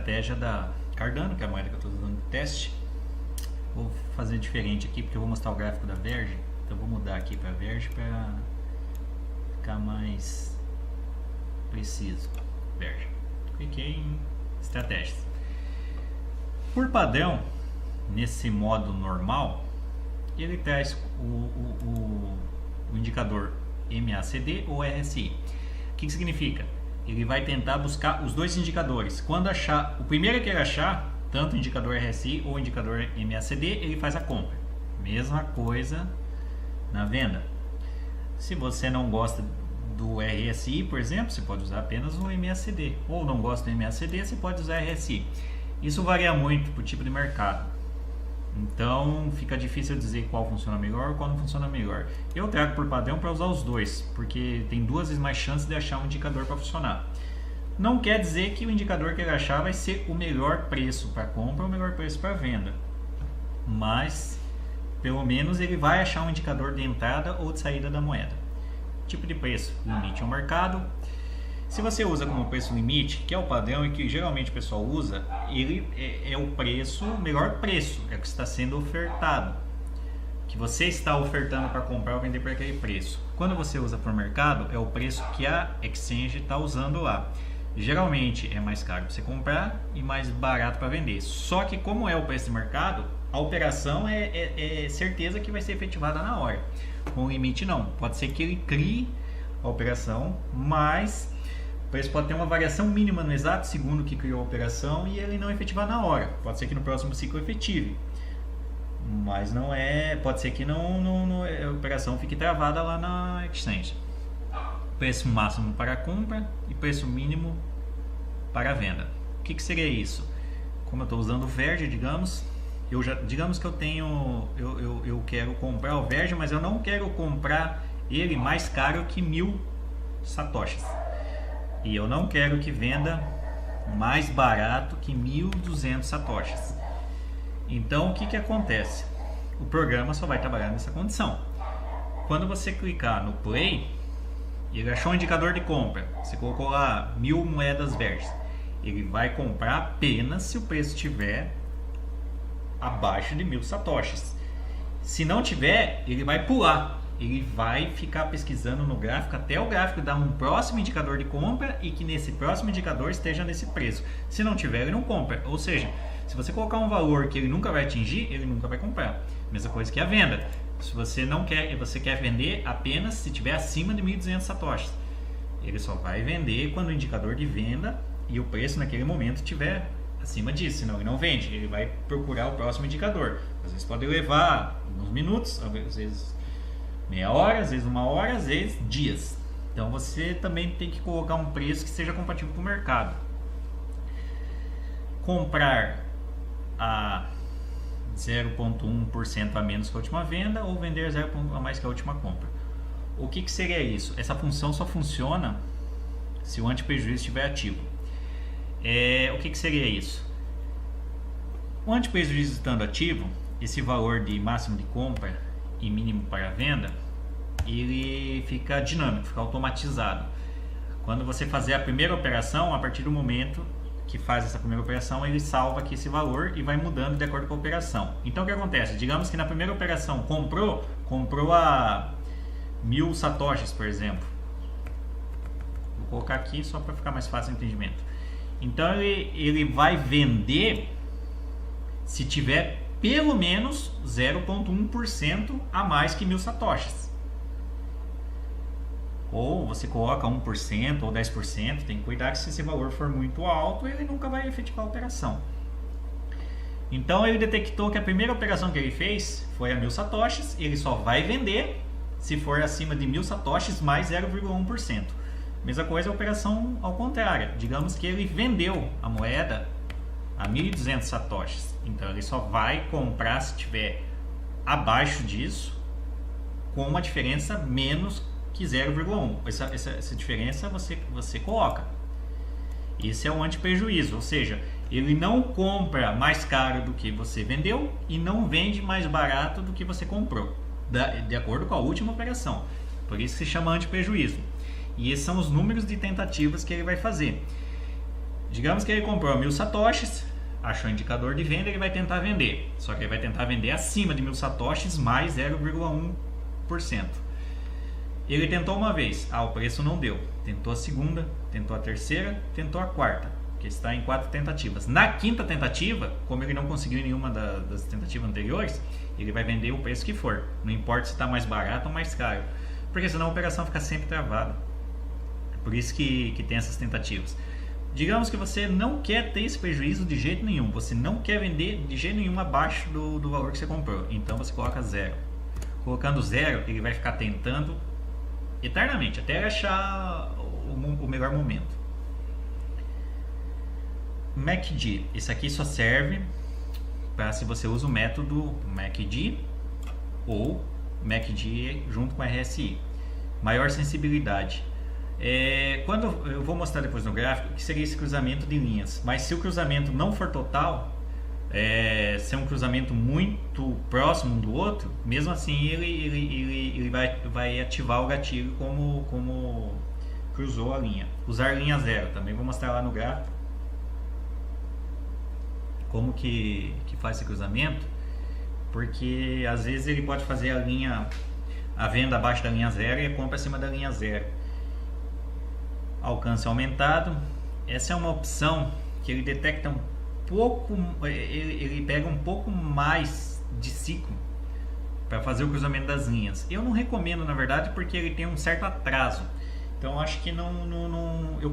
estratégia da Cardano, que é a moeda que eu estou usando no teste. Vou fazer diferente aqui, porque eu vou mostrar o gráfico da Verge. Então vou mudar aqui para a Verge para ficar mais preciso. Verge. Cliquei em estratégias. Por padrão, nesse modo normal, ele traz o indicador MACD ou RSI. O que significa? Ele vai tentar buscar os dois indicadores. Quando achar, o primeiro que ele achar, tanto o indicador RSI ou o indicador MACD, ele faz a compra. Mesma coisa na venda. Se você não gosta do RSI, por exemplo, você pode usar apenas o MACD. Ou não gosta do MACD, você pode usar RSI. Isso varia muito por tipo de mercado. Então fica difícil dizer qual funciona melhor ou qual não funciona melhor. Eu trago por padrão para usar os dois, porque tem duas vezes mais chances de achar um indicador para funcionar. Não quer dizer que o indicador que ele achar vai ser o melhor preço para compra ou o melhor preço para venda. Mas pelo menos ele vai achar um indicador de entrada ou de saída da moeda. Tipo de preço, limite ao mercado. Se você usa como preço limite, que é o padrão e que geralmente o pessoal usa, ele é o preço, o melhor preço, é o que está sendo ofertado, que você está ofertando para comprar ou vender por aquele preço. Quando você usa por mercado, é o preço que a exchange está usando lá. Geralmente é mais caro para você comprar e mais barato para vender. Só que como é o preço de mercado, a operação é certeza que vai ser efetivada na hora. Com o limite não, pode ser que ele crie a operação, mas o preço pode ter uma variação mínima no exato segundo que criou a operação e ele não efetivar na hora. Pode ser que no próximo ciclo efetive, mas não é. Pode ser que a operação fique travada lá na exchange. Preço máximo para a compra e preço mínimo para a venda. O que seria isso? Como eu estou usando o Verge, digamos que eu quero comprar o Verge, mas eu não quero comprar ele mais caro que 1000 satoshis. E eu não quero que venda mais barato que 1.200 satoshis. Então o que acontece? O programa só vai trabalhar nessa condição. Quando você clicar no Play, ele achou um indicador de compra. Você colocou lá 1000 moedas verdes. Ele vai comprar apenas se o preço estiver abaixo de 1000 satoshis. Se não tiver, ele vai pular. Ele vai ficar pesquisando no gráfico até o gráfico dar um próximo indicador de compra e que nesse próximo indicador esteja nesse preço. Se não tiver, ele não compra. Ou seja, se você colocar um valor que ele nunca vai atingir, ele nunca vai comprar. Mesma coisa que a venda. Se você não quer, você quer vender apenas se estiver acima de 1.200 satoshis. Ele só vai vender quando o indicador de venda e o preço naquele momento estiver acima disso, senão ele não vende. Ele vai procurar o próximo indicador. Às vezes pode levar alguns minutos, às vezes meia hora, às vezes uma hora, às vezes dias. Então você também tem que colocar um preço que seja compatível com o mercado. Comprar a 0,1% a menos que a última venda ou vender 0,1% a mais que a última compra. O que seria isso? Essa função só funciona se o anti-prejuízo estiver ativo. O que seria isso? O anti-prejuízo estando ativo, esse valor de máximo de compra e mínimo para a venda, ele fica dinâmico, fica automatizado. Quando você fazer a primeira operação, a partir do momento que faz essa primeira operação, ele salva aqui esse valor e vai mudando de acordo com a operação. Então o que acontece? Digamos que na primeira operação comprou a 1000 satoshis, por exemplo. Vou colocar aqui só para ficar mais fácil o entendimento. Então ele vai vender se tiver pelo menos 0,1% a mais que 1000 satoshis. Ou você coloca 1% ou 10%, tem que cuidar que se esse valor for muito alto, ele nunca vai efetivar a operação. Então ele detectou que a primeira operação que ele fez foi a 1000 satoshis, ele só vai vender se for acima de 1000 satoshis mais 0,1%. Mesma coisa a operação ao contrário. Digamos que ele vendeu a moeda a 1.200 satoshis. Então ele só vai comprar se tiver abaixo disso, com uma diferença menos que 0,1. Essa diferença você coloca. Esse é o anti-prejuízo, ou seja, ele não compra mais caro do que você vendeu e não vende mais barato do que você comprou, de acordo com a última operação. Por isso que se chama anti-prejuízo. E esses são os números de tentativas que ele vai fazer. Digamos que ele comprou 1000 satoshis, achou o indicador de venda, ele vai tentar vender. Só que ele vai tentar vender acima de 1000 satoshis mais 0,1%. Ele tentou uma vez, o preço não deu. Tentou a segunda, tentou a terceira, tentou a quarta, que está em 4 tentativas. Na quinta tentativa, como ele não conseguiu nenhuma das tentativas anteriores, ele vai vender o preço que for. Não importa se está mais barato ou mais caro, porque senão a operação fica sempre travada. Por isso que tem essas tentativas. Digamos que você não quer ter esse prejuízo de jeito nenhum. Você não quer vender de jeito nenhum abaixo do valor que você comprou. Então você coloca 0. Colocando 0, ele vai ficar tentando eternamente, até achar o melhor momento. MACD. Esse aqui só serve para se você usa o método MACD ou MACD junto com RSI. Maior sensibilidade. Quando eu vou mostrar depois no gráfico que seria esse cruzamento de linhas, mas se o cruzamento não for total, se é um cruzamento muito próximo um do outro, mesmo assim ele vai ativar o gatilho como cruzou a linha. Usar linha 0, também vou mostrar lá no gráfico como que faz esse cruzamento, porque às vezes ele pode fazer a venda abaixo da linha 0 e a compra acima da linha 0. Alcance aumentado. Essa é uma opção que ele detecta um pouco, ele pega um pouco mais de ciclo para fazer o cruzamento das linhas. Eu não recomendo, na verdade, porque ele tem um certo atraso. Então acho que eu